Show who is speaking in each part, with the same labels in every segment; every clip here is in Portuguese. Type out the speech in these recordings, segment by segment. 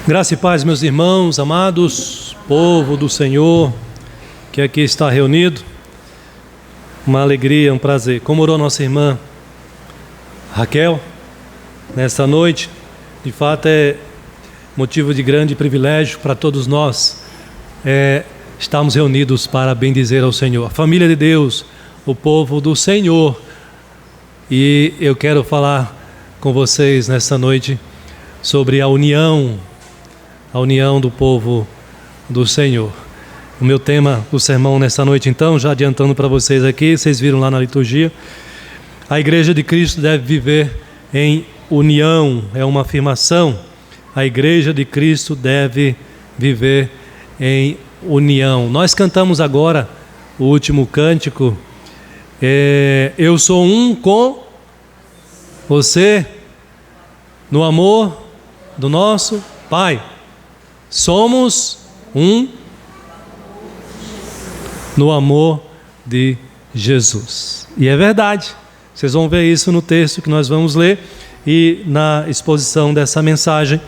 Speaker 1: Graça e paz, meus irmãos, amados, povo do Senhor, que aqui está reunido. Uma alegria, um prazer. Como orou nossa irmã Raquel, nesta noite, de fato é motivo de grande privilégio para todos nós estarmos reunidos para bendizer ao Senhor. A família de Deus, o povo do Senhor. E eu quero falar com vocês nesta noite sobre a união do povo do Senhor. O meu tema do sermão nesta noite, então, já adiantando para vocês aqui, vocês viram lá na liturgia, a Igreja de Cristo deve viver em união, é uma afirmação. A Igreja de Cristo deve viver em união. Nós cantamos agora o último cântico, eu sou um com você, no amor do nosso Pai. Somos um no amor de Jesus. E é verdade. Vocês vão ver isso no texto que nós vamos ler e na exposição dessa mensagem.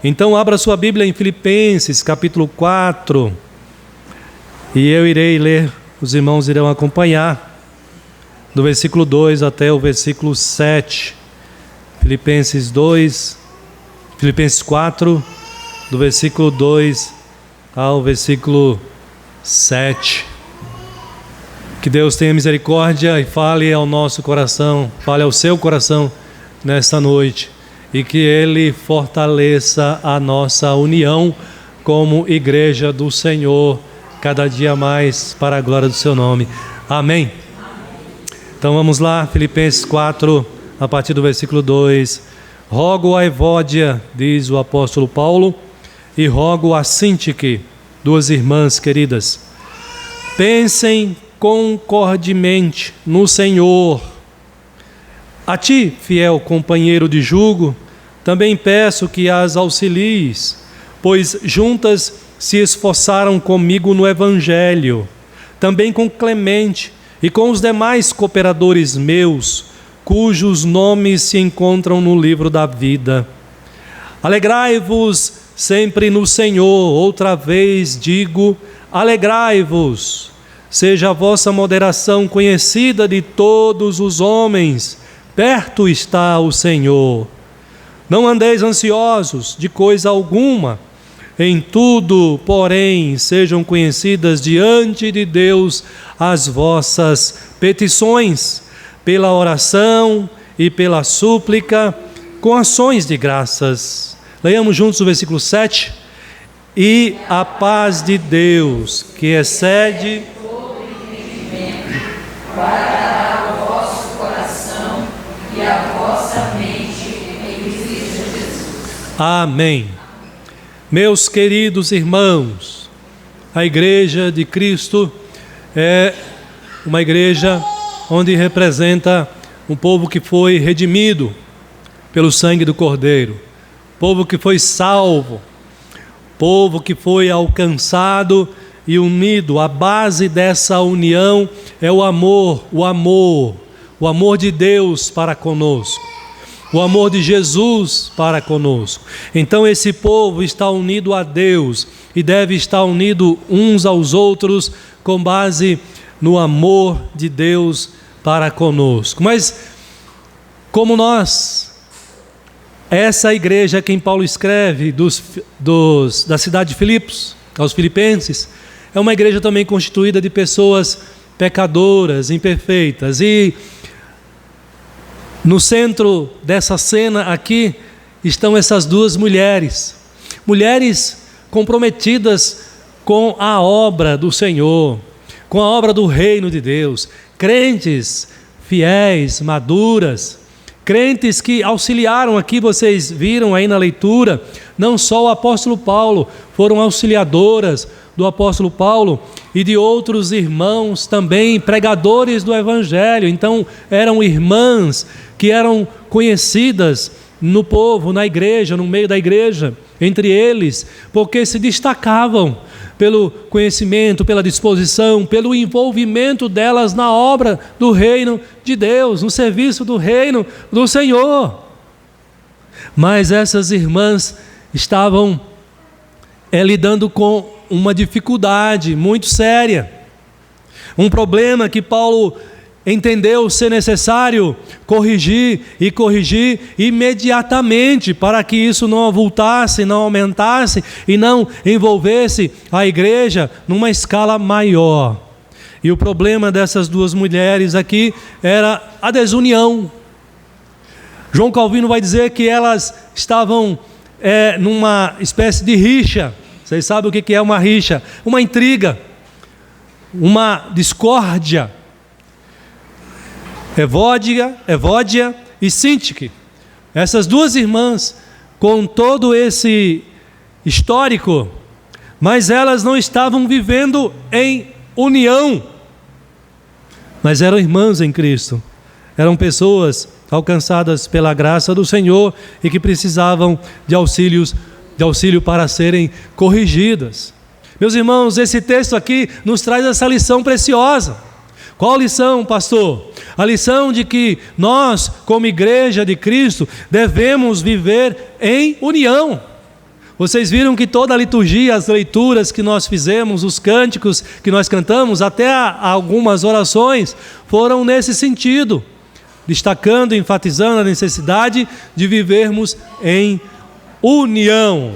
Speaker 1: Então abra sua Bíblia em Filipenses capítulo 4. E eu irei ler, os irmãos irão acompanhar, do versículo 2 até o versículo 7. Filipenses 4, do versículo 2 ao versículo 7. Que Deus tenha misericórdia e fale ao nosso coração, fale ao seu coração nesta noite, e que Ele fortaleça a nossa união como Igreja do Senhor, cada dia mais para a glória do seu nome. Amém? Então vamos lá, Filipenses 4, a partir do versículo 2. Rogo a Evódia, diz o apóstolo Paulo, e rogo a Sintique, duas irmãs queridas, pensem concordemente no Senhor. A ti, fiel companheiro de jugo, também peço que as auxilies, pois juntas se esforçaram comigo no Evangelho, também com Clemente e com os demais cooperadores meus, cujos nomes se encontram no livro da vida. Alegrai-vos sempre no Senhor, outra vez digo, alegrai-vos. Seja a vossa moderação conhecida de todos os homens, perto está o Senhor. Não andeis ansiosos de coisa alguma, em tudo, porém, sejam conhecidas diante de Deus as vossas petições, pela oração e pela súplica, com ações de graças. Leiamos juntos o versículo 7. E a paz de Deus, que excede todo entendimento, guardará o vosso coração e a vossa mente em Cristo Jesus. Amém. Meus queridos irmãos, a Igreja de Cristo é uma igreja onde representa um povo que foi redimido pelo sangue do Cordeiro, povo que foi salvo, povo que foi alcançado e unido. A base dessa união é o amor de Deus para conosco, o amor de Jesus para conosco. Então esse povo está unido a Deus e deve estar unido uns aos outros com base no amor de Deus para conosco. Mas como essa igreja a quem Paulo escreve da cidade de Filipos, aos filipenses, é uma igreja também constituída de pessoas pecadoras, imperfeitas. E no centro dessa cena aqui estão essas duas mulheres comprometidas com a obra do Senhor, com a obra do reino de Deus, crentes fiéis, maduras, crentes que auxiliaram aqui, vocês viram aí na leitura, não só o apóstolo Paulo, foram auxiliadoras do apóstolo Paulo e de outros irmãos também, pregadores do Evangelho. Então eram irmãs que eram conhecidas no povo, na igreja, no meio da igreja. entre eles, porque se destacavam pelo conhecimento, pela disposição, pelo envolvimento delas na obra do reino de Deus, no serviço do reino do Senhor. Mas essas irmãs estavam lidando com uma dificuldade muito séria, um problema que Paulo entendeu ser necessário corrigir imediatamente, para que isso não avultasse, não aumentasse e não envolvesse a igreja numa escala maior. E o problema dessas duas mulheres aqui era a desunião. João Calvino vai dizer que elas estavam numa espécie de rixa. Vocês sabem o que é uma rixa? Uma intriga, uma discórdia. Evódia e Sintique. Essas duas irmãs, com todo esse histórico, mas elas não estavam vivendo em união, mas eram irmãs em Cristo. Eram pessoas alcançadas pela graça do Senhor e que precisavam de auxílio para serem corrigidas. Meus irmãos, esse texto aqui nos traz essa lição preciosa. Qual lição, pastor? A lição de que nós, como igreja de Cristo, devemos viver em união. Vocês viram que toda a liturgia, as leituras que nós fizemos, os cânticos que nós cantamos, até algumas orações, foram nesse sentido, destacando, enfatizando a necessidade de vivermos em união.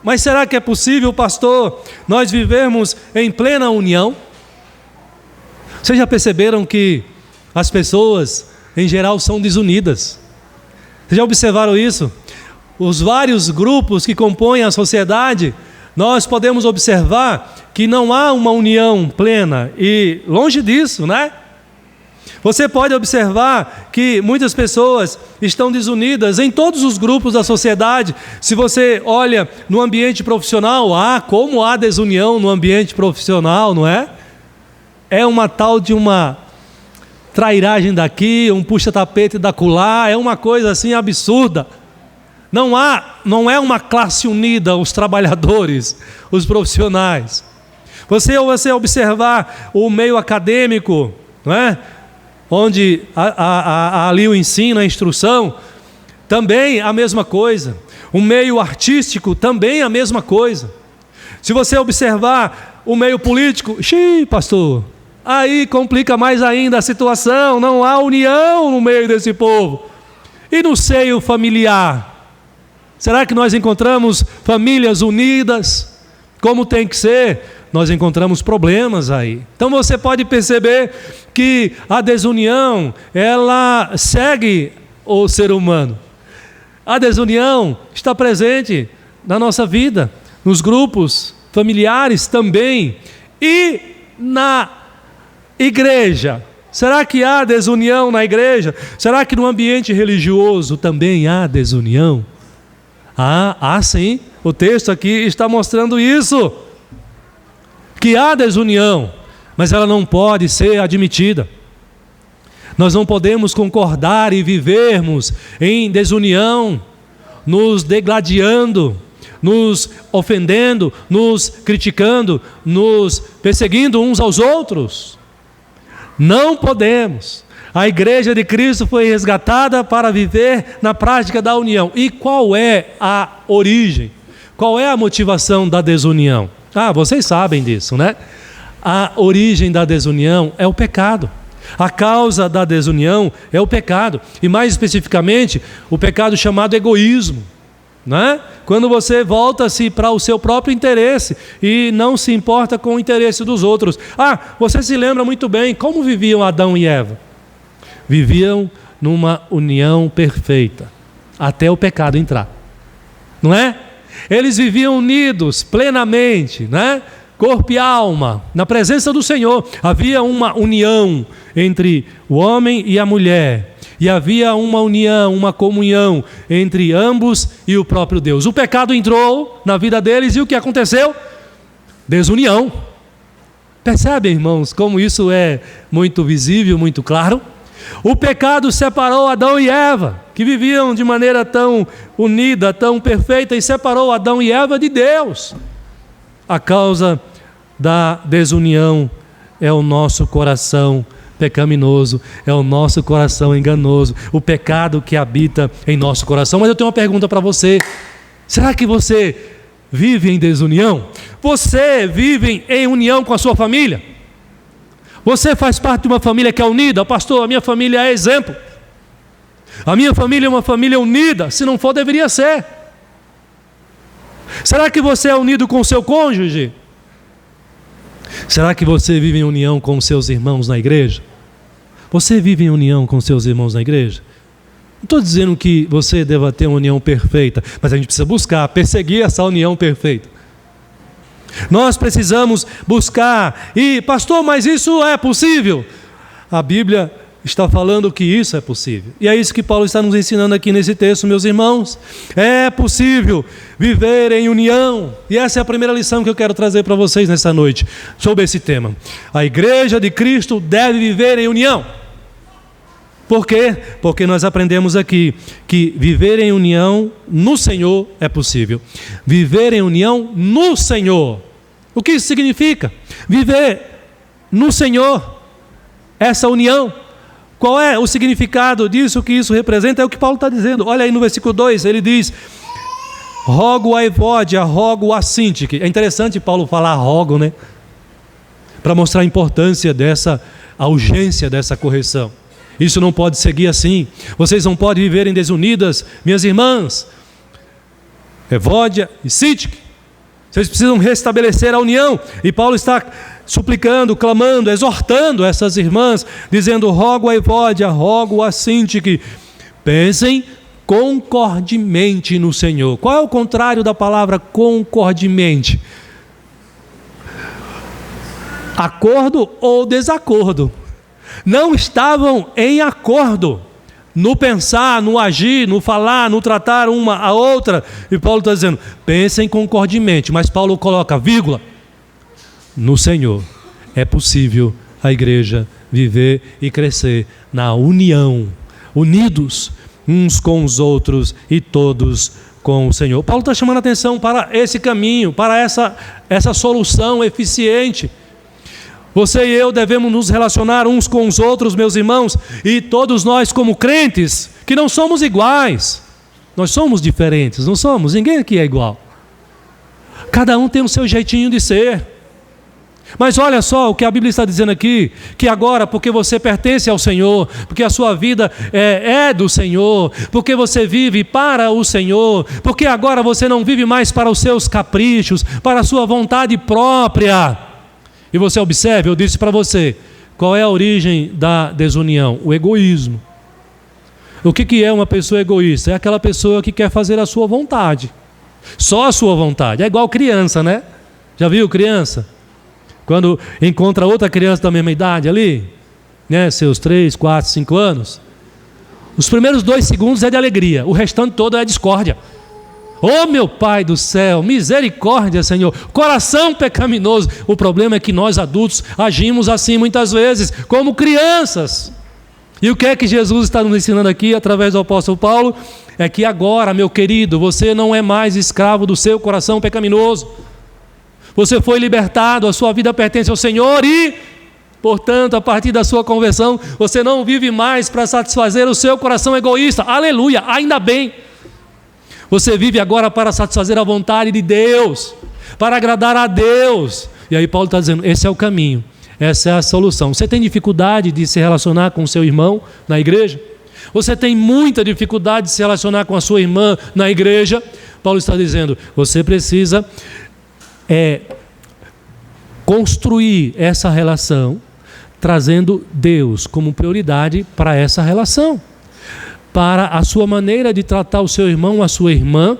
Speaker 1: Mas será que é possível, pastor, nós vivermos em plena união? Vocês já perceberam que as pessoas, em geral, são desunidas? Vocês já observaram isso? Os vários grupos que compõem a sociedade, nós podemos observar que não há uma união plena, e longe disso, né? Você pode observar que muitas pessoas estão desunidas em todos os grupos da sociedade. Se você olha no ambiente profissional, como há desunião no ambiente profissional, não é? É uma tal de uma trairagem daqui, um puxa-tapete da acolá, é uma coisa assim absurda. Não é uma classe unida, os trabalhadores, os profissionais. Você observar o meio acadêmico, não é? Onde há ali o ensino, a instrução, também a mesma coisa. O meio artístico, também a mesma coisa. Se você observar o meio político, pastor, aí complica mais ainda a situação, não há união no meio desse povo. E no seio familiar? Será que nós encontramos famílias unidas, como tem que ser? Nós encontramos problemas aí. Então você pode perceber que a desunião, ela segue o ser humano. A desunião está presente na nossa vida, nos grupos familiares também, e na igreja. Será que há desunião na igreja? Será que no ambiente religioso também há desunião? Sim. O texto aqui está mostrando isso. Que há desunião, mas ela não pode ser admitida. Nós não podemos concordar e vivermos em desunião, nos degladiando, nos ofendendo, nos criticando, nos perseguindo uns aos outros. Não podemos. A igreja de Cristo foi resgatada para viver na prática da união. E qual é a origem? Qual é a motivação da desunião? Vocês sabem disso, né? A origem da desunião é o pecado. A causa da desunião é o pecado. E mais especificamente, o pecado chamado egoísmo, né? Quando você volta-se para o seu próprio interesse e não se importa com o interesse dos outros. Você se lembra muito bem como viviam Adão e Eva. Viviam numa união perfeita, até o pecado entrar, não é? Eles viviam unidos plenamente, né? Corpo e alma, na presença do Senhor. Havia uma união entre o homem e a mulher, e havia uma união, uma comunhão entre ambos e o próprio Deus. O pecado entrou na vida deles e o que aconteceu? Desunião. Percebem, irmãos, como isso é muito visível, muito claro? O pecado separou Adão e Eva, que viviam de maneira tão unida, tão perfeita, e separou Adão e Eva de Deus. A causa da desunião é o nosso coração pecaminoso, é o nosso coração enganoso, o pecado que habita em nosso coração. Mas eu tenho uma pergunta para você: será que você vive em desunião? Você vive em união com a sua família? Você faz parte de uma família que é unida? Pastor, a minha família é exemplo. A minha família é uma família unida. Se não for, deveria ser. Será que você é unido com o seu cônjuge? Será que você vive em união com os seus irmãos na igreja? Você vive em união com os seus irmãos na igreja? Não estou dizendo que você deva ter uma união perfeita, mas a gente precisa buscar, perseguir essa união perfeita. Nós precisamos buscar. E pastor, mas isso é possível? A Bíblia está falando que isso é possível. E é isso que Paulo está nos ensinando aqui nesse texto, meus irmãos. É possível viver em união. E essa é a primeira lição que eu quero trazer para vocês nessa noite, sobre esse tema. A igreja de Cristo deve viver em união. Por quê? Porque nós aprendemos aqui que viver em união no Senhor é possível. Viver em união no Senhor. O que isso significa? Viver no Senhor. Essa união. Qual é o significado disso, o que isso representa? É o que Paulo está dizendo. Olha aí no versículo 2, ele diz: rogo a Evódia, rogo a Sintique. É interessante Paulo falar rogo, né? Para mostrar a importância a urgência dessa correção. Isso não pode seguir assim. Vocês não podem viver em desunidas, minhas irmãs. Evódia e Sintique. Vocês precisam restabelecer a união. E Paulo está suplicando, clamando, exortando essas irmãs, dizendo: rogo a Evódia, rogo a Sintique, pensem concordemente no Senhor. Qual é o contrário da palavra concordemente? Acordo ou desacordo. Não estavam em acordo no pensar, no agir, no falar, no tratar uma a outra. E Paulo está dizendo: pensem concordemente. Mas Paulo coloca vírgula: no Senhor é possível a igreja viver e crescer na união, unidos uns com os outros e todos com o Senhor. Paulo está chamando a atenção para esse caminho, para essa solução eficiente. Você e eu devemos nos relacionar uns com os outros, meus irmãos, e todos nós como crentes, que não somos iguais, nós somos diferentes, não somos? Ninguém aqui é igual. Cada um tem o seu jeitinho de ser. Mas olha só o que a Bíblia está dizendo aqui, que agora, porque você pertence ao Senhor, porque a sua vida é do Senhor, porque você vive para o Senhor, porque agora você não vive mais para os seus caprichos, para a sua vontade própria. E você observe, eu disse para você, qual é a origem da desunião? O egoísmo. O que é uma pessoa egoísta? É aquela pessoa que quer fazer a sua vontade, só a sua vontade. É igual criança, né? Já viu criança? Quando encontra outra criança da mesma idade ali, né? Seus 3, 4, 5 anos, os primeiros 2 segundos é de alegria, o restante todo é discórdia. Oh, meu Pai do céu, misericórdia, Senhor, coração pecaminoso. O problema é que nós adultos agimos assim muitas vezes, como crianças. E o que é que Jesus está nos ensinando aqui, através do apóstolo Paulo? É que agora, meu querido, você não é mais escravo do seu coração pecaminoso. Você foi libertado, a sua vida pertence ao Senhor e, portanto, a partir da sua conversão, você não vive mais para satisfazer o seu coração egoísta. Aleluia, ainda bem. Você vive agora para satisfazer a vontade de Deus, para agradar a Deus. E aí Paulo está dizendo, esse é o caminho, essa é a solução. Você tem dificuldade de se relacionar com o seu irmão na igreja? Você tem muita dificuldade de se relacionar com a sua irmã na igreja? Paulo está dizendo, você precisa construir essa relação, trazendo Deus como prioridade para essa relação, para a sua maneira de tratar o seu irmão, a sua irmã,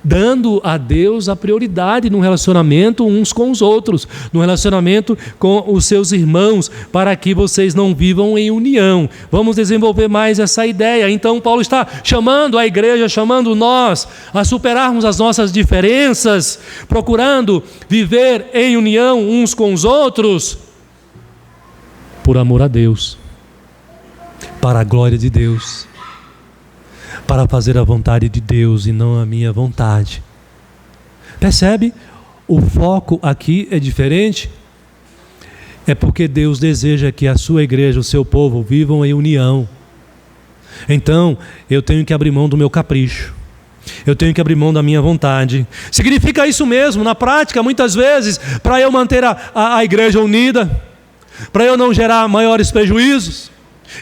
Speaker 1: dando a Deus a prioridade no relacionamento uns com os outros, no relacionamento com os seus irmãos, para que vocês não vivam em união. Vamos desenvolver mais essa ideia. Então Paulo está chamando a igreja, chamando nós a superarmos as nossas diferenças, procurando viver em união uns com os outros, por amor a Deus. para a glória de Deus, para fazer a vontade de Deus e não a minha vontade. Percebe? O foco aqui é diferente. É porque Deus deseja que a sua igreja, o seu povo, vivam em união. Então, eu tenho que abrir mão do meu capricho. Eu tenho que abrir mão da minha vontade. Significa isso mesmo, na prática, muitas vezes, para eu manter a igreja unida, para eu não gerar maiores prejuízos.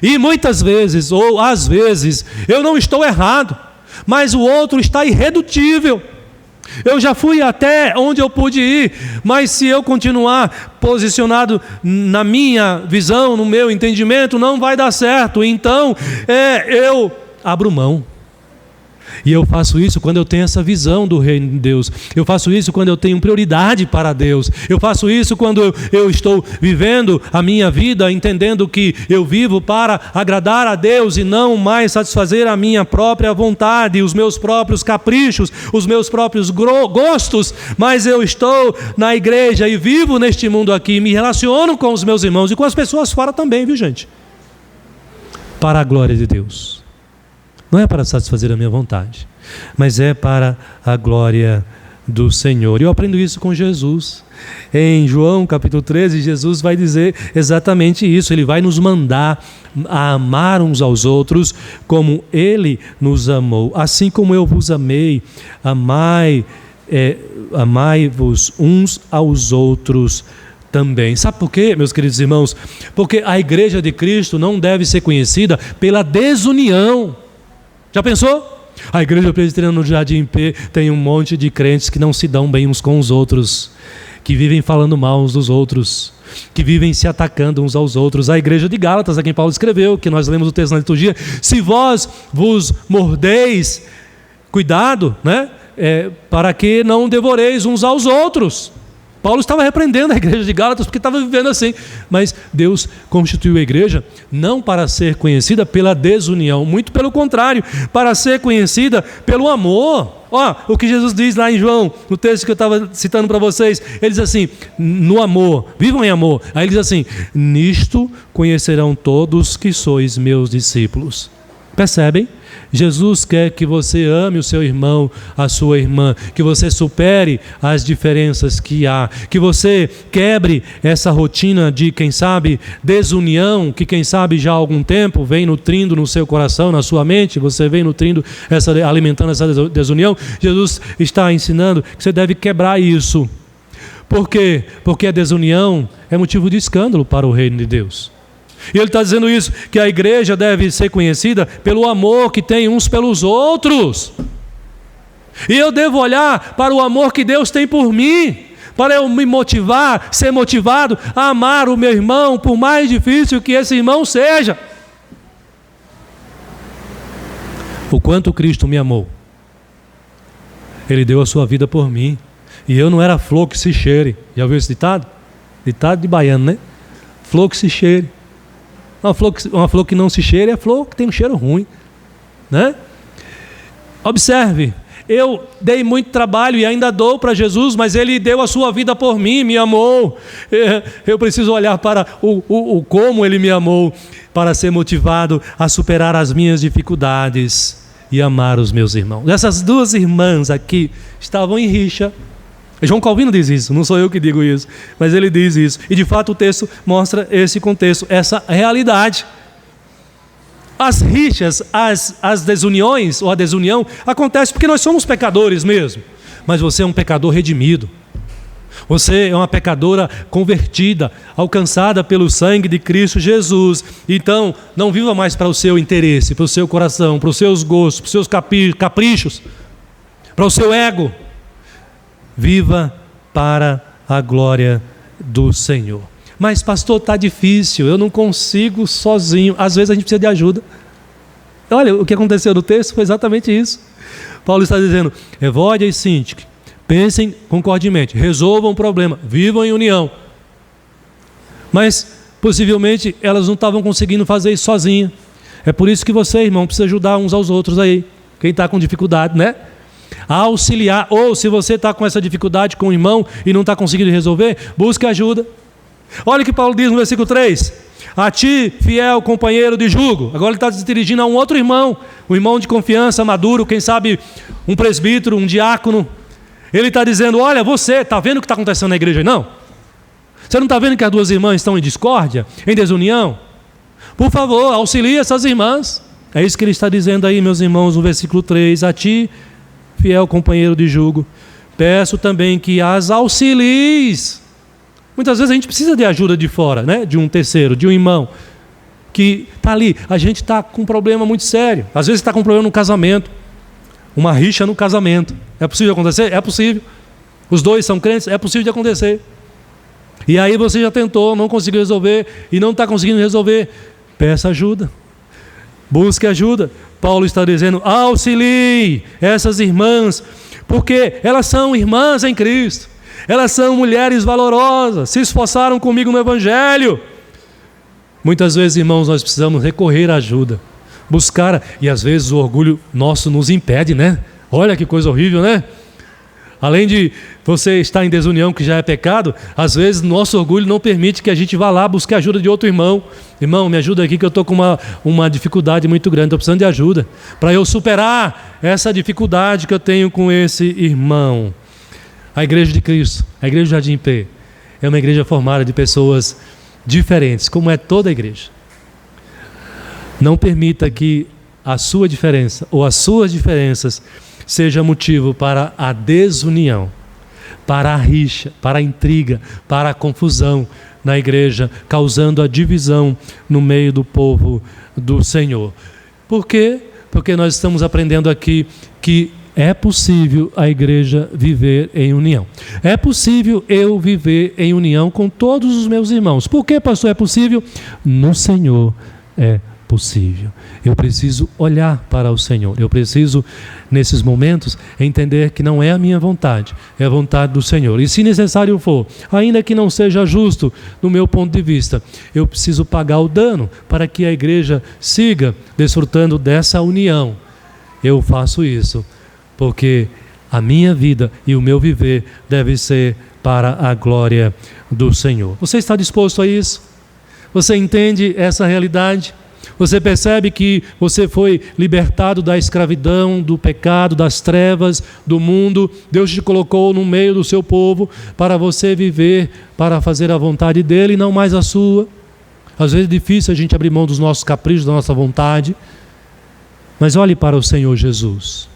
Speaker 1: E muitas vezes, ou às vezes, eu não estou errado, mas o outro está irredutível. Eu já fui até onde eu pude ir, mas se eu continuar posicionado na minha visão, no meu entendimento, não vai dar certo. Então, eu abro mão. E eu faço isso quando eu tenho essa visão do reino de Deus. Eu faço isso quando eu tenho prioridade para Deus. Eu faço isso quando eu estou vivendo a minha vida, entendendo que eu vivo para agradar a Deus e não mais satisfazer a minha própria vontade, os meus próprios caprichos, os meus próprios gostos. Mas eu estou na igreja e vivo neste mundo aqui, me relaciono com os meus irmãos e com as pessoas fora também, viu, gente? Para a glória de Deus. Não é para satisfazer a minha vontade, mas é para a glória do Senhor. E eu aprendo isso com Jesus. Em João capítulo 13, Jesus vai dizer exatamente isso. Ele vai nos mandar a amar uns aos outros como Ele nos amou. Assim como eu vos amei, amai-vos uns aos outros também. Sabe por quê, meus queridos irmãos? Porque a igreja de Cristo não deve ser conhecida pela desunião. Já pensou? A igreja presbiteriana no Jardim P tem um monte de crentes que não se dão bem uns com os outros, que vivem falando mal uns dos outros, que vivem se atacando uns aos outros. A igreja de Gálatas, a quem Paulo escreveu, que nós lemos o texto na liturgia, se vós vos mordeis, cuidado, né? Para que não devoreis uns aos outros. Paulo estava repreendendo a igreja de Gálatas porque estava vivendo assim. Mas Deus constituiu a igreja não para ser conhecida pela desunião, muito pelo contrário, para ser conhecida pelo amor. O que Jesus diz lá em João, no texto que eu estava citando para vocês, ele diz assim, no amor, vivam em amor. Aí ele diz assim, nisto conhecerão todos que sois meus discípulos. Percebem? Jesus quer que você ame o seu irmão, a sua irmã, que você supere as diferenças que há, que você quebre essa rotina de, quem sabe, desunião, que quem sabe já há algum tempo vem nutrindo no seu coração, na sua mente, você vem nutrindo, alimentando essa desunião. Jesus está ensinando que você deve quebrar isso. Por quê? Porque a desunião é motivo de escândalo para o reino de Deus. E ele está dizendo isso, que a igreja deve ser conhecida pelo amor que tem uns pelos outros. E eu devo olhar para o amor que Deus tem por mim, para eu me motivar, ser motivado a amar o meu irmão, por mais difícil que esse irmão seja. O quanto Cristo me amou. Ele deu a sua vida por mim. E eu não era flor que se cheire. Já ouviu esse ditado? Ditado de baiano, né? Flor que se cheire. Uma flor que não se cheira é flor que tem um cheiro ruim, né? Observe, eu dei muito trabalho e ainda dou para Jesus, mas Ele deu a sua vida por mim, me amou. Eu preciso olhar para o como Ele me amou, para ser motivado a superar as minhas dificuldades e amar os meus irmãos. Essas duas irmãs aqui estavam em rixa. João Calvino diz isso, não sou eu que digo isso, mas ele diz isso. E de fato o texto mostra esse contexto, essa realidade. As rixas, as desuniões ou a desunião acontece porque nós somos pecadores mesmo. Mas você é um pecador redimido. Você é uma pecadora convertida, alcançada pelo sangue de Cristo Jesus. Então, não viva mais para o seu interesse, para o seu coração, para os seus gostos, para os seus caprichos, para o seu ego. Viva para a glória do Senhor. Mas pastor, está difícil, eu não consigo sozinho. Às vezes a gente precisa de ajuda. Olha, o que aconteceu no texto foi exatamente isso. Paulo está dizendo, Evódia e Síntique, pensem concordemente, resolvam o problema, vivam em união. Mas possivelmente elas não estavam conseguindo fazer isso sozinhas. É por isso que você, irmão, precisa ajudar uns aos outros aí. Quem está com dificuldade, né? A auxiliar, ou se você está com essa dificuldade com o irmão e não está conseguindo resolver, busque ajuda. Olha o que Paulo diz no versículo 3: a ti, fiel companheiro de jugo. Agora ele está se dirigindo a um outro irmão, um irmão de confiança, maduro, quem sabe um presbítero, um diácono. Ele está dizendo, olha, você está vendo o que está acontecendo na igreja? Não. Você não está vendo que as duas irmãs estão em discórdia, em desunião? Por favor, auxilie essas irmãs. É isso que ele está dizendo aí, meus irmãos, no versículo 3. A ti, fiel companheiro de jugo, peço também que as auxilies. Muitas vezes a gente precisa de ajuda de fora, né? De um terceiro, de um irmão, que está ali. A gente está com um problema muito sério. Às vezes está com um problema no casamento, uma rixa no casamento. É possível acontecer? É possível. Os dois são crentes? É possível de acontecer. E aí você já tentou, não conseguiu resolver e não está conseguindo resolver. Peça ajuda. Busque ajuda. Paulo está dizendo, auxilie essas irmãs, porque elas são irmãs em Cristo. Elas são mulheres valorosas, se esforçaram comigo no Evangelho. Muitas vezes, irmãos, nós precisamos recorrer à ajuda. Buscar, e às vezes o orgulho nosso nos impede, né? Olha que coisa horrível, né? Além de você estar em desunião, que já é pecado, às vezes nosso orgulho não permite que a gente vá lá buscar ajuda de outro irmão. Irmão, me ajuda aqui que eu estou com uma dificuldade muito grande, estou precisando de ajuda para eu superar essa dificuldade que eu tenho com esse irmão. A Igreja de Cristo, a Igreja do Jardim P, é uma igreja formada de pessoas diferentes, como é toda a igreja. Não permita que a sua diferença ou as suas diferenças seja motivo para a desunião, para a rixa, para a intriga, para a confusão na igreja, causando a divisão no meio do povo do Senhor. Por quê? Porque nós estamos aprendendo aqui que é possível a igreja viver em união. É possível eu viver em união com todos os meus irmãos. Por que, pastor, é possível? No Senhor é possível. Eu preciso olhar para o Senhor. Eu preciso, nesses momentos, entender que não é a minha vontade, é a vontade do Senhor. E se necessário for, ainda que não seja justo do meu ponto de vista, eu preciso pagar o dano para que a igreja siga desfrutando dessa união. Eu faço isso porque a minha vida e o meu viver deve ser para a glória do Senhor. Você está disposto a isso? Você entende essa realidade? Você percebe que você foi libertado da escravidão, do pecado, das trevas, do mundo. Deus te colocou no meio do seu povo para você viver, para fazer a vontade dele e não mais a sua. Às vezes é difícil a gente abrir mão dos nossos caprichos, da nossa vontade. Mas olhe para o Senhor Jesus.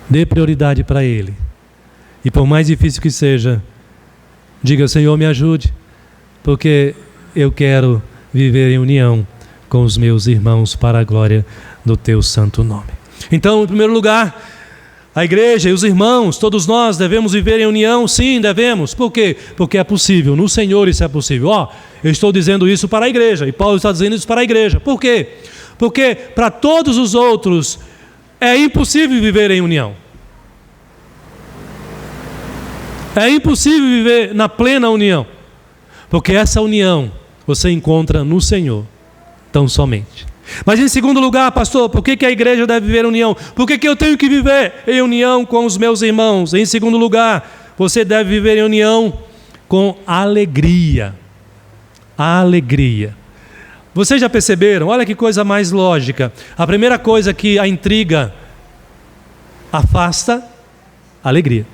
Speaker 1: Dê prioridade para Ele. E por mais difícil que seja, diga, Senhor, me ajude, porque eu quero viver em união com os meus irmãos para a glória do Teu santo nome. Então, em primeiro lugar, a igreja e os irmãos, todos nós devemos viver em união? Sim, devemos. Por quê? Porque é possível, no Senhor isso é possível. Eu estou dizendo isso para a igreja, e Paulo está dizendo isso para a igreja. Por quê? Porque para todos os outros é impossível viver em união. É impossível viver na plena união, porque essa união você encontra no Senhor, tão somente. Mas em segundo lugar, pastor, por que a igreja deve viver em união? Por que eu tenho que viver em união com os meus irmãos? Em segundo lugar, você deve viver em união com alegria. Alegria. Vocês já perceberam? Olha que coisa mais lógica. A primeira coisa que a intriga afasta, alegria.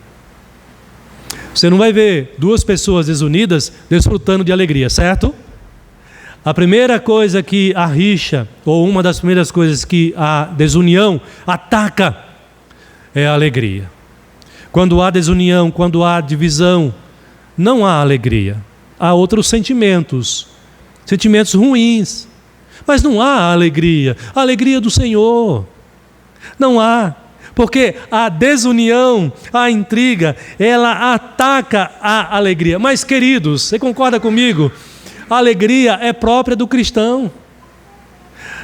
Speaker 1: Você não vai ver duas pessoas desunidas desfrutando de alegria, certo? A primeira coisa que a rixa, ou uma das primeiras coisas que a desunião ataca, é a alegria. Quando há desunião, quando há divisão, não há alegria. Há outros sentimentos, sentimentos ruins. Mas não há alegria, a alegria do Senhor. Não há. Porque a desunião, a intriga, ela ataca a alegria. Mas, queridos, você concorda comigo? A alegria é própria do cristão.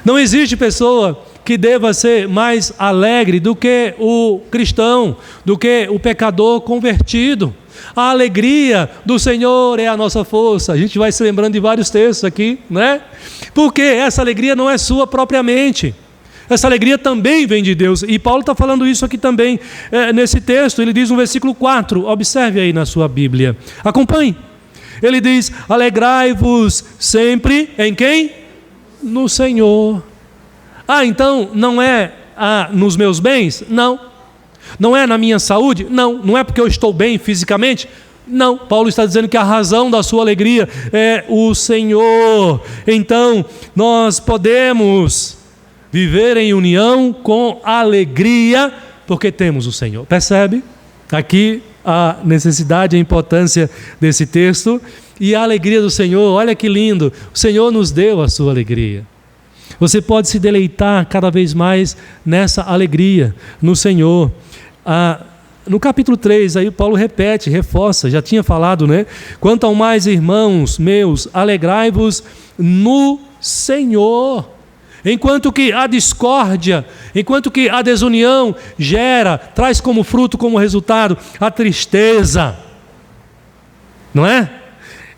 Speaker 1: Não existe pessoa que deva ser mais alegre do que o cristão, do que o pecador convertido. A alegria do Senhor é a nossa força. A gente vai se lembrando de vários textos aqui, né? Porque essa alegria não é sua propriamente. Essa alegria também vem de Deus. E Paulo está falando isso aqui também. Nesse texto, ele diz no versículo 4. Observe aí na sua Bíblia. Acompanhe. Ele diz: alegrai-vos sempre em quem? No Senhor. Então não é nos meus bens? Não. Não é na minha saúde? Não. Não é porque eu estou bem fisicamente? Não. Paulo está dizendo que a razão da sua alegria é o Senhor. Então nós podemos viver em união com alegria porque temos o Senhor. Percebe? Aqui a necessidade e a importância desse texto. E a alegria do Senhor, olha que lindo, o Senhor nos deu a sua alegria. Você pode se deleitar cada vez mais nessa alegria no Senhor. No capítulo 3, aí Paulo repete, reforça, já tinha falado, né? Quanto ao mais, irmãos meus, alegrai-vos no Senhor. Enquanto que a discórdia, enquanto que a desunião traz como fruto, como resultado, a tristeza. Não é?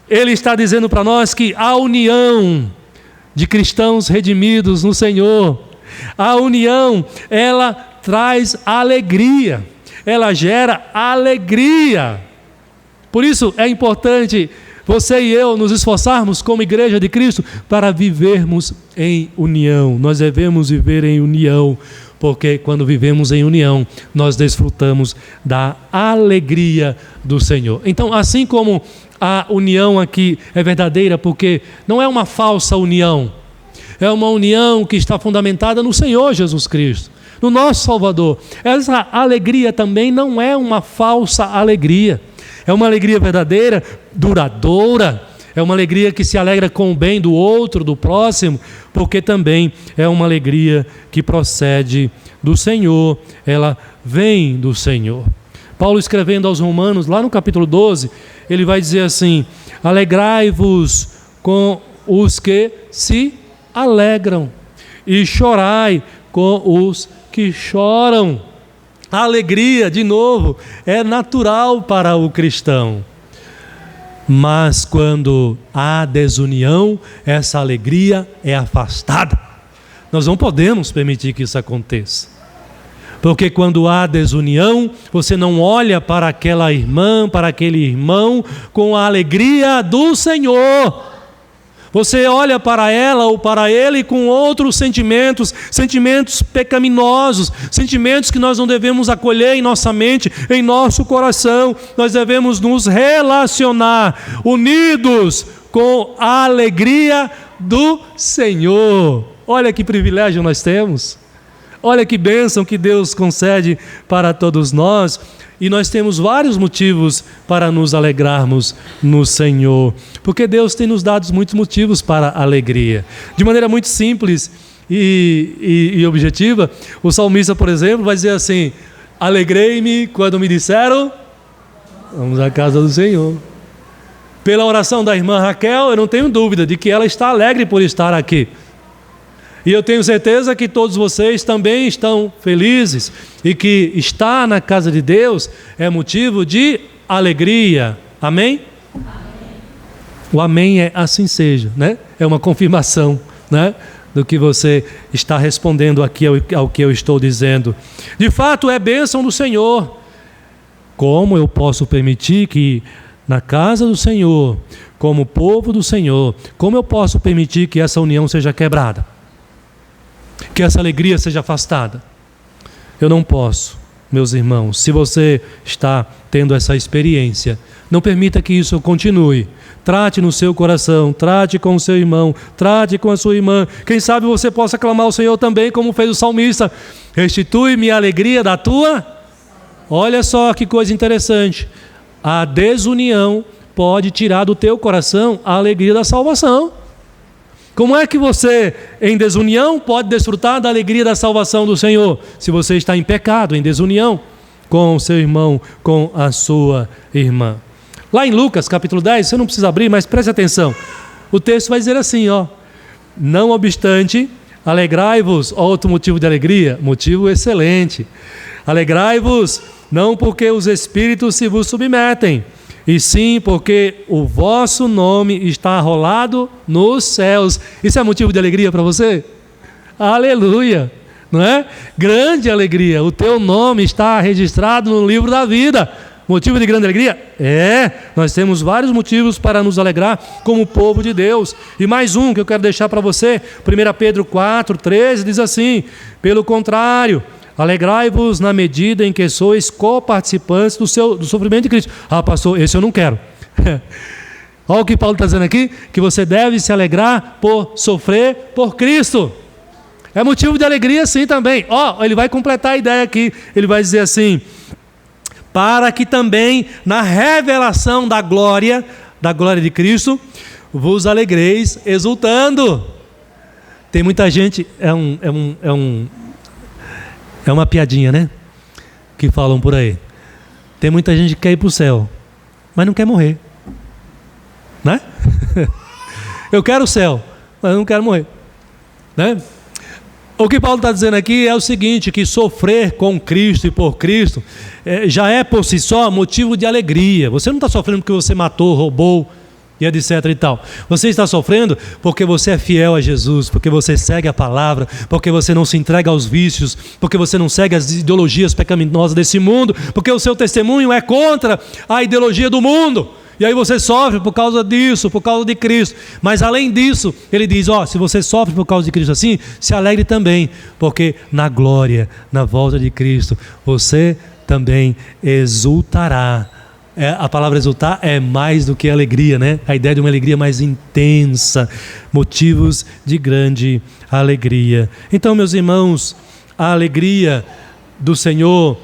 Speaker 1: Ele está dizendo para nós que a união de cristãos redimidos no Senhor, a união, ela traz alegria, ela gera alegria. Por isso é importante você e eu nos esforçarmos como igreja de Cristo para vivermos em união. Nós devemos viver em união, porque quando vivemos em união, nós desfrutamos da alegria do Senhor. Então, assim como a união aqui é verdadeira, porque não é uma falsa união, é uma união que está fundamentada no Senhor Jesus Cristo, no nosso Salvador. Essa alegria também não é uma falsa alegria, é uma alegria verdadeira, duradoura, é uma alegria que se alegra com o bem do outro, do próximo, porque também é uma alegria que procede do Senhor, ela vem do Senhor. Paulo, escrevendo aos Romanos, lá no capítulo 12, ele vai dizer assim: alegrai-vos com os que se alegram e chorai com os que choram. A alegria, de novo, é natural para o cristão. Mas quando há desunião, essa alegria é afastada. Nós não podemos permitir que isso aconteça. Porque quando há desunião, você não olha para aquela irmã, para aquele irmão com a alegria do Senhor. Você olha para ela ou para ele com outros sentimentos, sentimentos pecaminosos, sentimentos que nós não devemos acolher em nossa mente, em nosso coração. Nós devemos nos relacionar unidos com a alegria do Senhor. Olha que privilégio nós temos. Olha que bênção que Deus concede para todos nós. E nós temos vários motivos para nos alegrarmos no Senhor, porque Deus tem nos dado muitos motivos para a alegria. De maneira muito simples e objetiva, o salmista, por exemplo, vai dizer assim: alegrei-me quando me disseram, vamos à casa do Senhor. Pela oração da irmã Raquel, eu não tenho dúvida de que ela está alegre por estar aqui. E eu tenho certeza que todos vocês também estão felizes e que estar na casa de Deus é motivo de alegria. Amém? Amém. O amém é assim seja, né? É uma confirmação, né, do que você está respondendo aqui ao que eu estou dizendo. De fato, é bênção do Senhor. Como eu posso permitir que na casa do Senhor, como povo do Senhor, como eu posso permitir que essa união seja quebrada? Que essa alegria seja afastada? Eu não posso, meus irmãos. Se você está tendo essa experiência, não permita que isso continue. Trate no seu coração, trate com o seu irmão, trate com a sua irmã. Quem sabe você possa clamar ao Senhor também, como fez o salmista: restitui-me a alegria da tua. Olha só que coisa interessante. A desunião pode tirar do teu coração a alegria da salvação. Como é que você, em desunião, pode desfrutar da alegria da salvação do Senhor? Se você está em pecado, em desunião com o seu irmão, com a sua irmã. Lá em Lucas, capítulo 10, você não precisa abrir, mas preste atenção. O texto vai dizer assim, não obstante, alegrai-vos, outro motivo de alegria, motivo excelente. Alegrai-vos, não porque os espíritos se vos submetem, e sim porque o vosso nome está arrolado nos céus. Isso é motivo de alegria para você? Aleluia! Não é? Grande alegria, o teu nome está registrado no livro da vida. Motivo de grande alegria? Nós temos vários motivos para nos alegrar como povo de Deus. E mais um que eu quero deixar para você, 1 Pedro 4:13 diz assim: pelo contrário, alegrai-vos na medida em que sois coparticipantes do sofrimento de Cristo. Ah, pastor, esse eu não quero. Olha o que Paulo está dizendo aqui, que você deve se alegrar por sofrer por Cristo. É motivo de alegria sim também. Ele vai completar a ideia aqui, ele vai dizer assim: para que também na revelação da glória de Cristo, vos alegreis exultando. Tem muita gente, é uma piadinha, né? Que falam por aí. Tem muita gente que quer ir para o céu, mas não quer morrer, né? Eu quero o céu, mas eu não quero morrer, né? O que Paulo está dizendo aqui é o seguinte, que sofrer com Cristo e por Cristo já é por si só motivo de alegria. Você não está sofrendo porque você matou, roubou e etc e tal. Você está sofrendo porque você é fiel a Jesus, porque você segue a palavra, porque você não se entrega aos vícios, porque você não segue as ideologias pecaminosas desse mundo, porque o seu testemunho é contra a ideologia do mundo. E aí você sofre por causa disso, por causa de Cristo. Mas além disso, ele diz, se você sofre por causa de Cristo assim, se alegre também, porque na glória, na volta de Cristo, você também exultará. A palavra exultar é mais do que alegria, né? A ideia de uma alegria mais intensa, motivos de grande alegria. Então, meus irmãos, a alegria do Senhor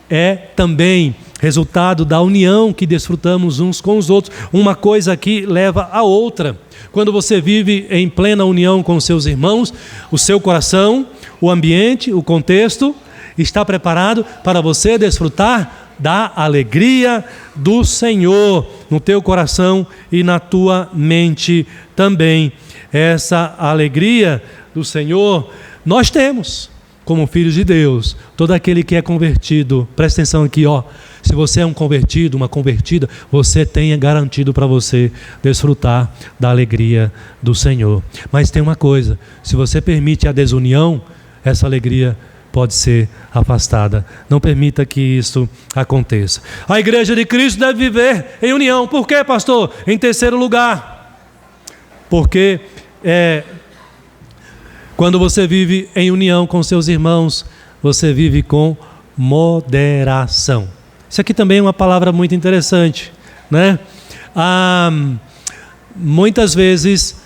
Speaker 1: é também resultado da união que desfrutamos uns com os outros. Uma coisa aqui leva a outra. Quando você vive em plena união com seus irmãos, o seu coração, o ambiente, o contexto está preparado para você desfrutar da alegria do Senhor no teu coração e na tua mente também. Essa alegria do Senhor nós temos como filhos de Deus. Todo aquele que é convertido, presta atenção aqui, se você é um convertido, uma convertida, você tenha garantido para você desfrutar da alegria do Senhor. Mas tem uma coisa, se você permite a desunião, essa alegria pode ser afastada. Não permita que isso aconteça. A igreja de Cristo deve viver em união. Por quê, pastor? Em terceiro lugar, porque quando você vive em união com seus irmãos, você vive com moderação. Isso aqui também é uma palavra muito interessante, né? Muitas vezes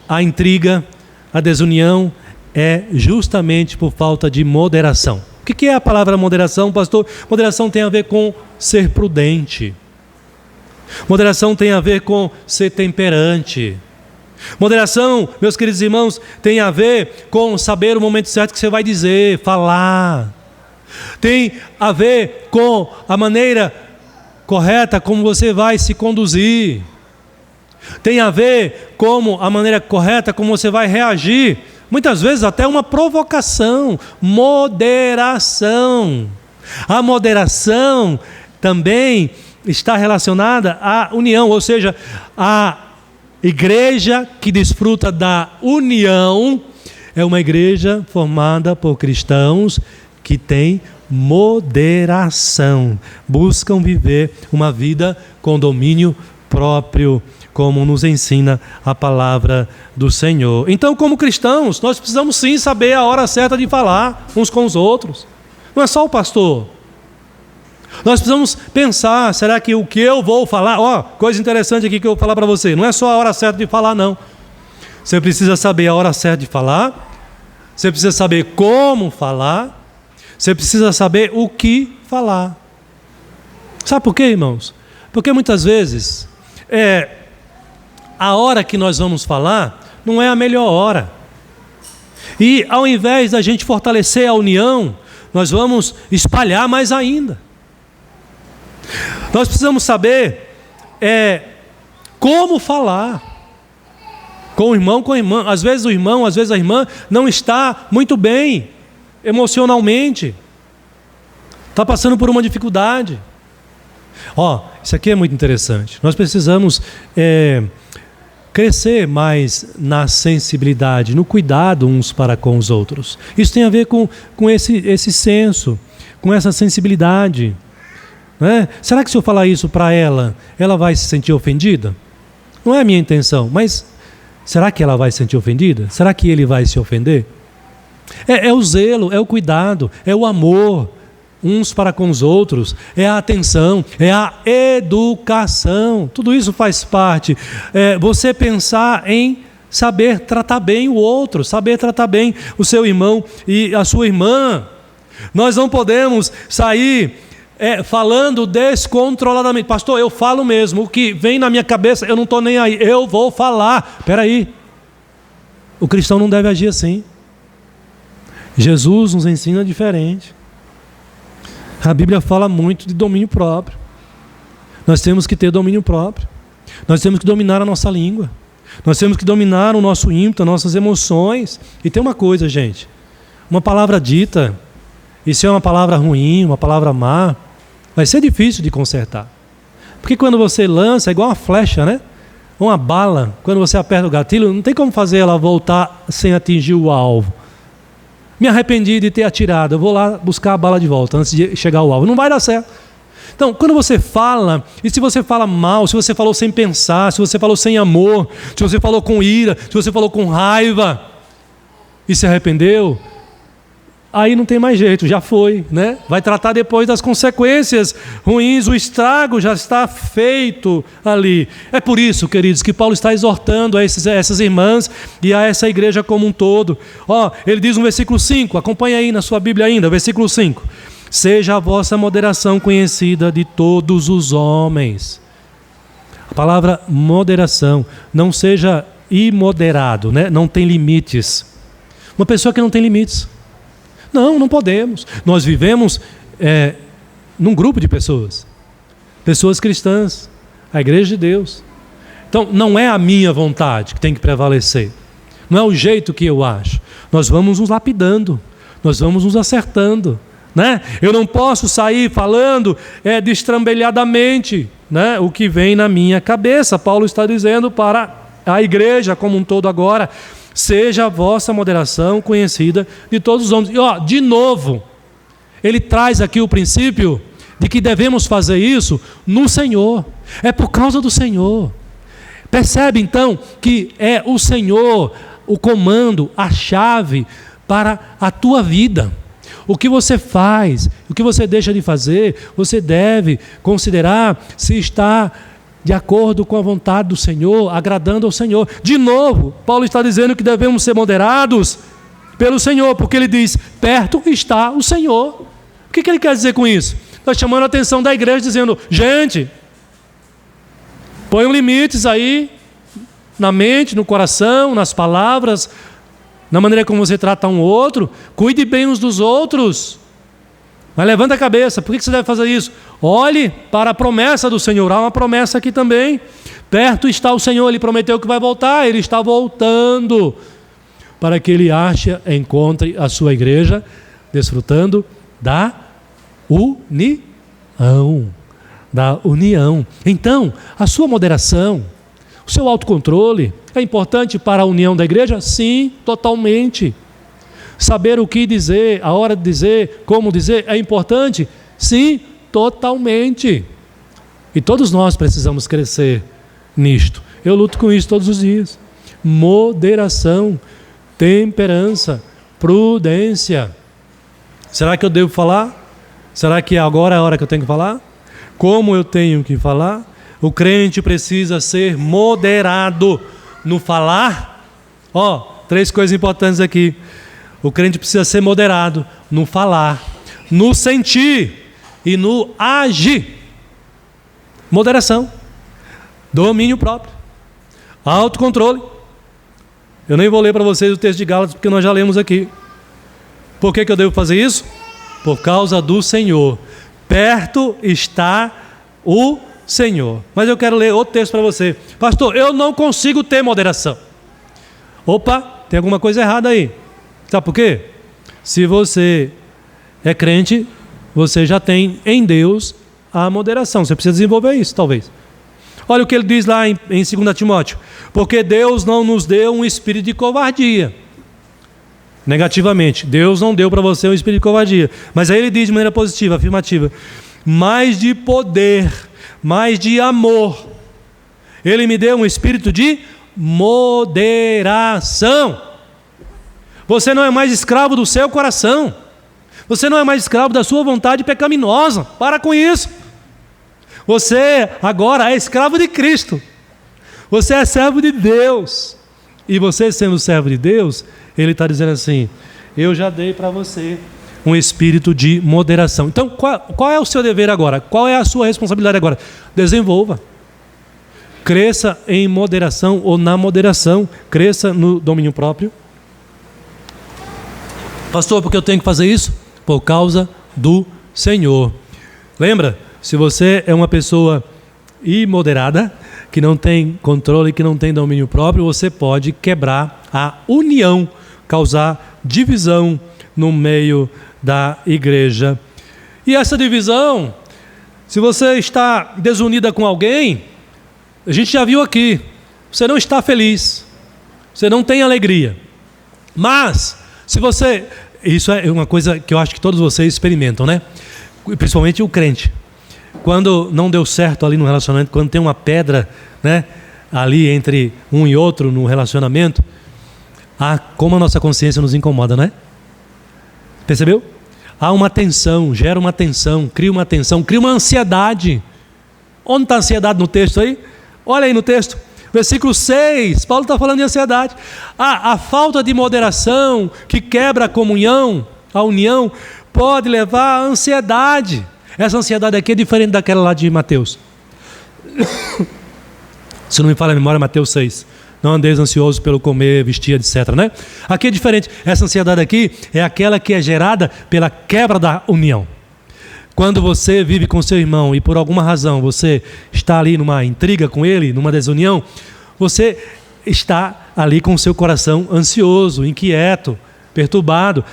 Speaker 1: a intriga, a desunião é justamente por falta de moderação. O que é a palavra moderação, pastor? Moderação tem a ver com ser prudente. Moderação tem a ver com ser temperante. Moderação, meus queridos irmãos, tem a ver com saber o momento certo que você vai dizer, falar. Tem a ver com a maneira correta como você vai se conduzir. Tem a ver com a maneira correta como você vai reagir. Muitas vezes até uma provocação. Moderação. A moderação também está relacionada à união, ou seja, a igreja que desfruta da união é uma igreja formada por cristãos que têm moderação, buscam viver uma vida com domínio próprio, como nos ensina a palavra do Senhor. Então, como cristãos, nós precisamos sim saber a hora certa de falar uns com os outros. Não é só o pastor. Nós precisamos pensar, será que o que eu vou falar, coisa interessante aqui que eu vou falar para você, não é só a hora certa de falar, não. Você precisa saber a hora certa de falar, você precisa saber como falar, você precisa saber o que falar. Sabe por quê, irmãos? Porque muitas vezes, a hora que nós vamos falar não é a melhor hora. E ao invés da gente fortalecer a união, nós vamos espalhar mais ainda. Nós precisamos saber como falar com o irmão, com a irmã. Às vezes o irmão, às vezes a irmã não está muito bem emocionalmente, está passando por uma dificuldade. Isso aqui é muito interessante. Nós precisamos crescer mais na sensibilidade, no cuidado uns para com os outros. Isso tem a ver com esse senso, com essa sensibilidade. né? Será que se eu falar isso para ela, ela vai se sentir ofendida? Não é a minha intenção, mas será que ela vai se sentir ofendida? Será que ele vai se ofender? É o zelo, é o cuidado, é o amor uns para com os outros, é a atenção, é a educação. Tudo isso faz parte. Você pensar em saber tratar bem o outro, saber tratar bem o seu irmão e a sua irmã. Nós não podemos sair falando descontroladamente. Pastor, eu falo mesmo, o que vem na minha cabeça, eu não estou nem aí, eu vou falar. Espera aí, o cristão não deve agir assim. Jesus nos ensina diferente. A Bíblia fala muito de domínio próprio. Nós temos que ter domínio próprio. Nós temos que dominar a nossa língua. Nós temos que dominar o nosso ímpeto, as nossas emoções. E tem uma coisa, gente. Uma palavra dita, e se é uma palavra ruim, uma palavra má, vai ser difícil de consertar. Porque quando você lança, é igual uma flecha, né? Uma bala, quando você aperta o gatilho, não tem como fazer ela voltar sem atingir o alvo. Me arrependi de ter atirado, eu vou lá buscar a bala de volta antes de chegar ao alvo. Não vai dar certo. Então, quando você fala, e se você fala mal, se você falou sem pensar, se você falou sem amor, se você falou com ira, se você falou com raiva e se arrependeu, aí não tem mais jeito, já foi, né? Vai tratar depois das consequências ruins, o estrago já está feito ali. É por isso, queridos, que Paulo está exortando a essas irmãs e a essa igreja como um todo. Ele diz no versículo 5, acompanha aí na sua Bíblia ainda, versículo 5. Seja a vossa moderação conhecida de todos os homens. A palavra moderação, não seja imoderado, né? Não tem limites. Uma pessoa que não tem limites. Não podemos. Nós vivemos num grupo de pessoas cristãs, a igreja de Deus. Então, não é a minha vontade que tem que prevalecer. Não é o jeito que eu acho. Nós vamos nos lapidando, nós vamos nos acertando, né? Eu não posso sair falando destrambelhadamente, né? O que vem na minha cabeça. Paulo está dizendo para a igreja como um todo agora: seja a vossa moderação conhecida de todos os homens. E de novo, ele traz aqui o princípio de que devemos fazer isso no Senhor. É por causa do Senhor. Percebe então que é o Senhor o comando, a chave para a tua vida. O que você faz, o que você deixa de fazer, você deve considerar se está de acordo com a vontade do Senhor, agradando ao Senhor. De novo, Paulo está dizendo que devemos ser moderados pelo Senhor, porque ele diz: perto está o Senhor. O que ele quer dizer com isso? Está chamando a atenção da igreja, dizendo: gente, ponham limites aí na mente, no coração, nas palavras, na maneira como você trata um outro. Cuide bem uns dos outros. Mas levanta a cabeça, por que você deve fazer isso? Olhe para a promessa do Senhor. Há uma promessa aqui também. Perto está o Senhor, Ele prometeu que vai voltar. Ele está voltando para que Ele encontre a sua igreja desfrutando da união. Então, a sua moderação, o seu autocontrole é importante para a união da igreja? Sim, totalmente. Saber o que dizer, a hora de dizer, como dizer, é importante? Sim, totalmente. E todos nós precisamos crescer nisto. Eu luto com isso todos os dias. Moderação, temperança, prudência. Será que eu devo falar? Será que agora é a hora que eu tenho que falar? Como eu tenho que falar? O crente precisa ser moderado no falar. 3 coisas importantes aqui. O crente precisa ser moderado no falar, no sentir e no agir. Moderação, domínio próprio, autocontrole. Eu nem vou ler para vocês o texto de Gálatas, porque nós já lemos aqui. Por que eu devo fazer isso? Por causa do Senhor. Perto está o Senhor. Mas eu quero ler outro texto para você. Pastor, eu não consigo ter moderação. Opa, tem alguma coisa errada aí. Sabe por quê? Se você é crente, você já tem em Deus a moderação. Você precisa desenvolver isso, talvez. Olha o que ele diz lá em 2 Timóteo. Porque Deus não nos deu um espírito de covardia. Negativamente. Deus não deu para você um espírito de covardia. Mas aí ele diz de maneira positiva, afirmativa. mais de poder, mais de amor. Ele me deu um espírito de moderação. Você não é mais escravo do seu coração. Você não é mais escravo da sua vontade pecaminosa. Para com isso. Você agora é escravo de Cristo. Você é servo de Deus. E você sendo servo de Deus, Ele está dizendo assim: eu já dei para você um espírito de moderação. Então, qual é o seu dever agora? Qual é a sua responsabilidade agora? Desenvolva. Cresça em moderação ou na moderação. Cresça no domínio próprio. Pastor, por que eu tenho que fazer isso? Por causa do Senhor. Lembra? Se você é uma pessoa imoderada, que não tem controle, que não tem domínio próprio, você pode quebrar a união, causar divisão no meio da igreja. E essa divisão, se você está desunida com alguém, a gente já viu aqui, você não está feliz, você não tem alegria. Mas, se você... Isso é uma coisa que eu acho que todos vocês experimentam, né? Principalmente o crente. Quando não deu certo ali no relacionamento, quando tem uma pedra, né, ali entre um e outro no relacionamento, como a nossa consciência nos incomoda, né? Percebeu? Há uma tensão, gera uma tensão, cria uma ansiedade. Onde está a ansiedade no texto aí? Olha aí no texto, versículo 6, Paulo está falando de ansiedade. A falta de moderação que quebra a comunhão, a união, pode levar à ansiedade. Essa ansiedade aqui é diferente daquela lá de Mateus. Se não me falha a memória, Mateus 6. Não andeis ansiosos pelo comer, vestir, etc. Né? Aqui é diferente. Essa ansiedade aqui é aquela que é gerada pela quebra da união. Quando você vive com seu irmão e por alguma razão você está ali numa intriga com ele, numa desunião, você está ali com o seu coração ansioso, inquieto, perturbado.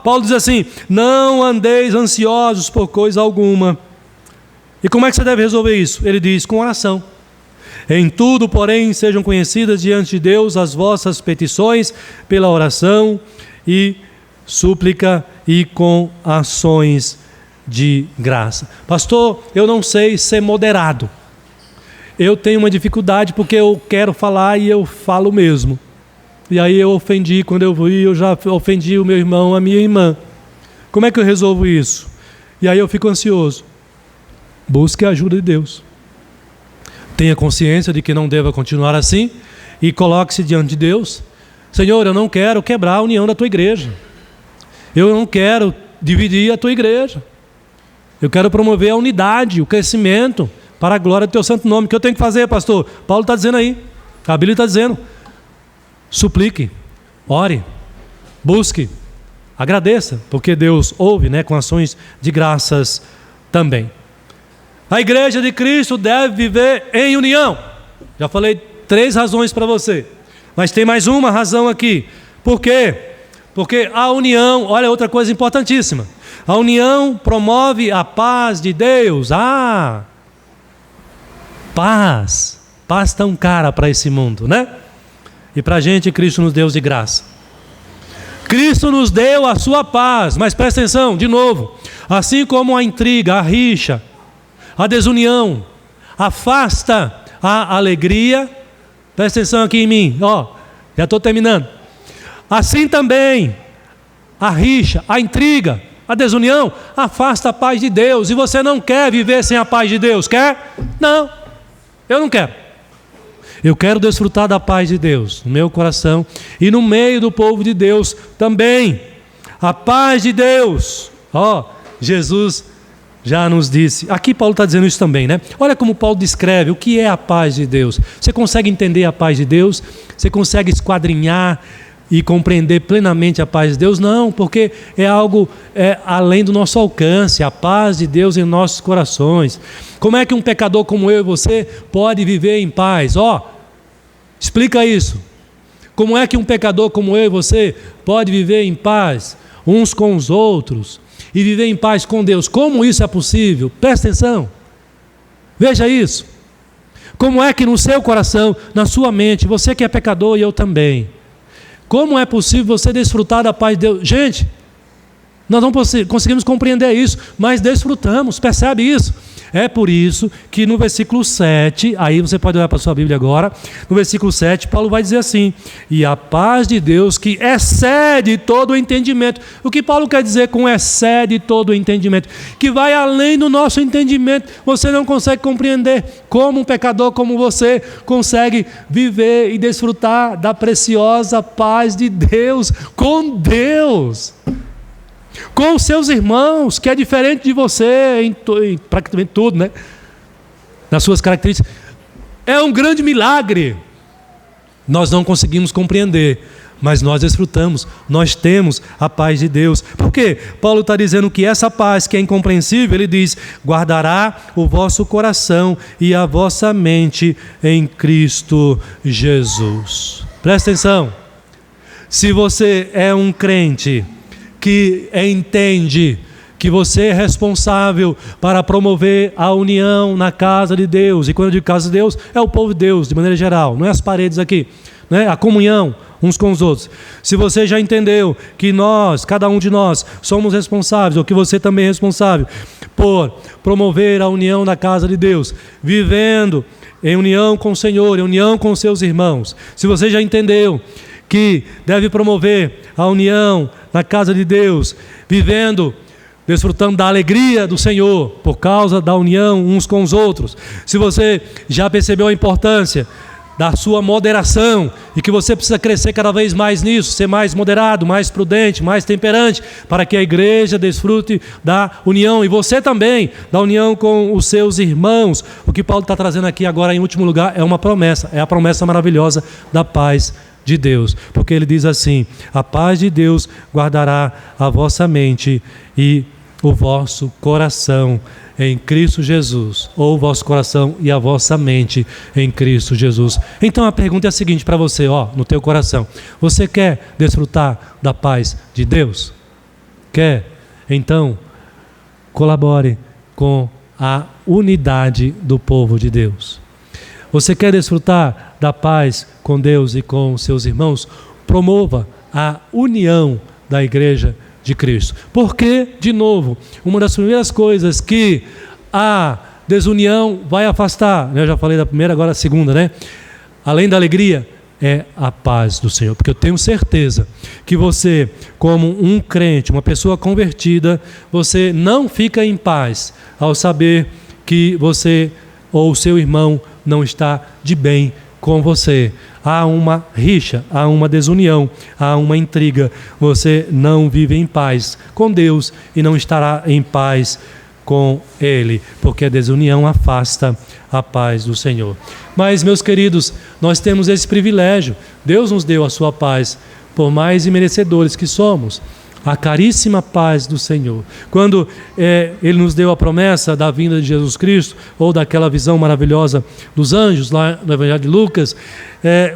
Speaker 1: Paulo diz assim: não andeis ansiosos por coisa alguma. E como é que você deve resolver isso? Ele diz: com oração. Em tudo, porém, sejam conhecidas diante de Deus as vossas petições pela oração e súplica e com ações de graça. Pastor, eu não sei ser moderado. Eu tenho uma dificuldade porque eu quero falar e eu falo mesmo. E aí eu ofendi, quando eu vi, eu já ofendi o meu irmão, a minha irmã. Como é que eu resolvo isso? E aí eu fico ansioso. Busque a ajuda de Deus. Tenha consciência de que não deva continuar assim e coloque-se diante de Deus. Senhor, eu não quero quebrar a união da tua igreja. Eu não quero dividir a tua igreja. Eu quero promover a unidade, o crescimento para a glória do teu santo nome. O que eu tenho que fazer, pastor? Paulo está dizendo aí. A Bíblia está dizendo. Suplique, ore, busque, agradeça, porque Deus ouve, né, com ações de graças também. A igreja de Cristo deve viver em união. Já falei 3 razões para você, mas tem mais uma razão aqui. Por quê? Porque a união, olha outra coisa importantíssima, a união promove a paz de Deus. Paz tão cara para esse mundo, né? E para a gente, Cristo nos deu de graça. Cristo nos deu a sua paz, mas presta atenção, de novo, assim como a intriga, a rixa, a desunião, afasta a alegria, presta atenção aqui em mim, já estou terminando. Assim também, a rixa, a intriga, a desunião, afasta a paz de Deus, e você não quer viver sem a paz de Deus, quer? Não, eu não quero. Eu quero desfrutar da paz de Deus no meu coração e no meio do povo de Deus também. A paz de Deus. Jesus já nos disse. Aqui Paulo está dizendo isso também, né? Olha como Paulo descreve o que é a paz de Deus. Você consegue entender a paz de Deus? Você consegue esquadrinhar e compreender plenamente a paz de Deus? Não, porque é algo além do nosso alcance. A paz de Deus em nossos corações. Como é que um pecador como eu e você pode viver em paz? Explica isso. Como é que um pecador como eu e você pode viver em paz uns com os outros e viver em paz com Deus? Como isso é possível? Presta atenção. Veja isso. Como é que no seu coração, na sua mente, você que é pecador e eu também, como é possível você desfrutar da paz de Deus? Gente, Nós não conseguimos compreender isso, mas desfrutamos, percebe isso? É por isso que no versículo 7, aí você pode olhar para a sua Bíblia agora, no versículo 7, Paulo vai dizer assim: e a paz de Deus que excede todo o entendimento. O que Paulo quer dizer com excede todo o entendimento? Que vai além do nosso entendimento. Você não consegue compreender como um pecador como você consegue viver e desfrutar da preciosa paz de Deus, com Deus, com os seus irmãos, que é diferente de você em praticamente tudo, né? Nas suas características. É um grande milagre. Nós não conseguimos compreender, mas nós desfrutamos, nós temos a paz de Deus. Por quê? Paulo está dizendo que essa paz que é incompreensível, ele diz: guardará o vosso coração e a vossa mente em Cristo Jesus. Presta atenção. Se você é um crente que entende que você é responsável para promover a união na casa de Deus, e quando eu digo casa de Deus, é o povo de Deus, de maneira geral, não é as paredes aqui, né? A comunhão uns com os outros. Se você já entendeu que nós, cada um de nós, somos responsáveis, ou que você também é responsável por promover a união na casa de Deus, vivendo em união com o Senhor, em união com os seus irmãos, se você já entendeu que deve promover a união na casa de Deus, vivendo, desfrutando da alegria do Senhor, por causa da união uns com os outros. Se você já percebeu a importância da sua moderação, e que você precisa crescer cada vez mais nisso, ser mais moderado, mais prudente, mais temperante, para que a igreja desfrute da união, e você também, da união com os seus irmãos. O que Paulo está trazendo aqui agora, em último lugar, é uma promessa, é a promessa maravilhosa da paz de Deus, porque ele diz assim: a paz de Deus guardará a vossa mente e o vosso coração em Cristo Jesus, ou o vosso coração e a vossa mente em Cristo Jesus. Então a pergunta é a seguinte para você, no teu coração: você quer desfrutar da paz de Deus? Quer? Então colabore com a unidade do povo de Deus. Você quer desfrutar da paz com Deus e com seus irmãos? Promova a união da igreja de Cristo. Porque, de novo, uma das primeiras coisas que a desunião vai afastar, eu já falei da primeira, agora a segunda, né? Além da alegria, é a paz do Senhor. Porque eu tenho certeza que você, como um crente, uma pessoa convertida, você não fica em paz ao saber que você ou o seu irmão não está de bem com você. Há uma rixa, há uma desunião, há uma intriga. Você não vive em paz com Deus e não estará em paz com Ele, porque a desunião afasta a paz do Senhor. Mas, meus queridos, nós temos esse privilégio. Deus nos deu a sua paz, por mais imerecedores que somos. A caríssima paz do Senhor. Quando Ele nos deu a promessa da vinda de Jesus Cristo, ou daquela visão maravilhosa dos anjos, lá no Evangelho de Lucas,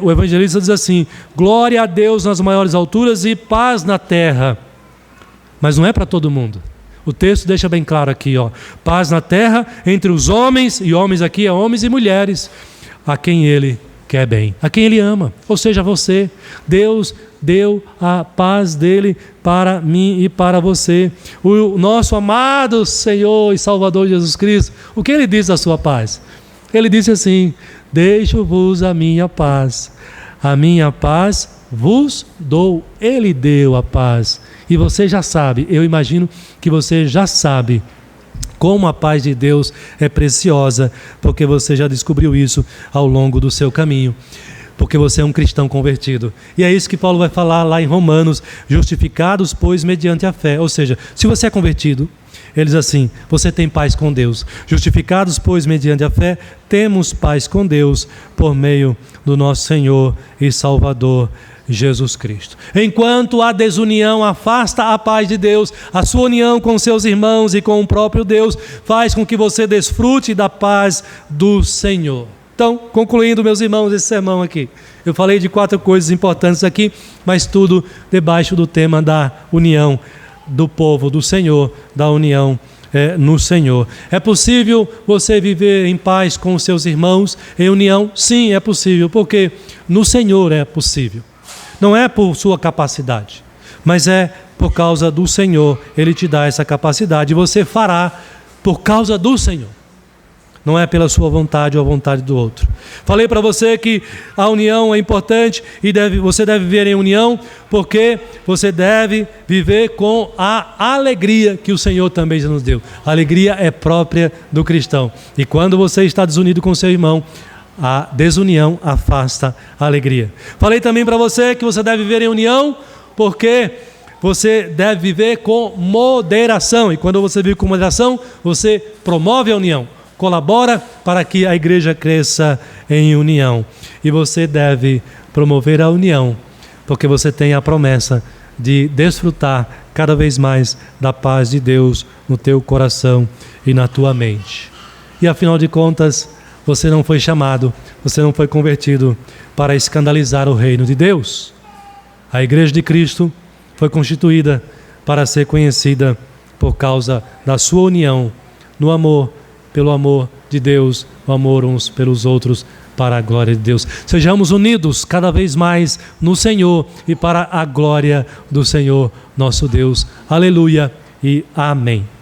Speaker 1: o evangelista diz assim: glória a Deus nas maiores alturas e paz na terra. Mas não é para todo mundo. O texto deixa bem claro aqui, paz na terra entre os homens, e homens aqui é homens e mulheres, a quem Ele quer bem, a quem Ele ama, ou seja, você. Deus deu a paz dele para mim e para você. O nosso amado Senhor e Salvador Jesus Cristo, o que Ele diz da sua paz? Ele disse assim: deixo-vos a minha paz vos dou. Ele deu a paz. E você já sabe, eu imagino que você já sabe como a paz de Deus é preciosa, porque você já descobriu isso ao longo do seu caminho, porque você é um cristão convertido. E é isso que Paulo vai falar lá em Romanos: justificados, pois, mediante a fé. Ou seja, se você é convertido, ele diz assim: você tem paz com Deus. Justificados, pois, mediante a fé, temos paz com Deus por meio do nosso Senhor e Salvador Jesus Cristo. Enquanto a desunião afasta a paz de Deus, a sua união com seus irmãos e com o próprio Deus faz com que você desfrute da paz do Senhor. Então, concluindo, meus irmãos, esse sermão aqui, eu falei de 4 coisas importantes aqui, mas tudo debaixo do tema da união do povo do Senhor, da união no Senhor. É possível você viver em paz com os seus irmãos, em união? Sim, é possível, porque no Senhor é possível. Não é por sua capacidade, mas é por causa do Senhor. Ele te dá essa capacidade e você fará por causa do Senhor. Não é pela sua vontade ou a vontade do outro. Falei para você que a união é importante e você deve viver em união, porque você deve viver com a alegria que o Senhor também já nos deu. A alegria é própria do cristão. E quando você está desunido com seu irmão, a desunião afasta a alegria. Falei também para você que você deve viver em união, porque você deve viver com moderação. E quando você vive com moderação, você promove a união. Colabora para que a igreja cresça em união. E você deve promover a união, porque você tem a promessa de desfrutar cada vez mais da paz de Deus no teu coração e na tua mente. E afinal de contas, você não foi chamado, você não foi convertido para escandalizar o reino de Deus. A igreja de Cristo foi constituída para ser conhecida por causa da sua união no amor, pelo amor de Deus, o amor uns pelos outros, para a glória de Deus. Sejamos unidos cada vez mais no Senhor e para a glória do Senhor nosso Deus. Aleluia e amém.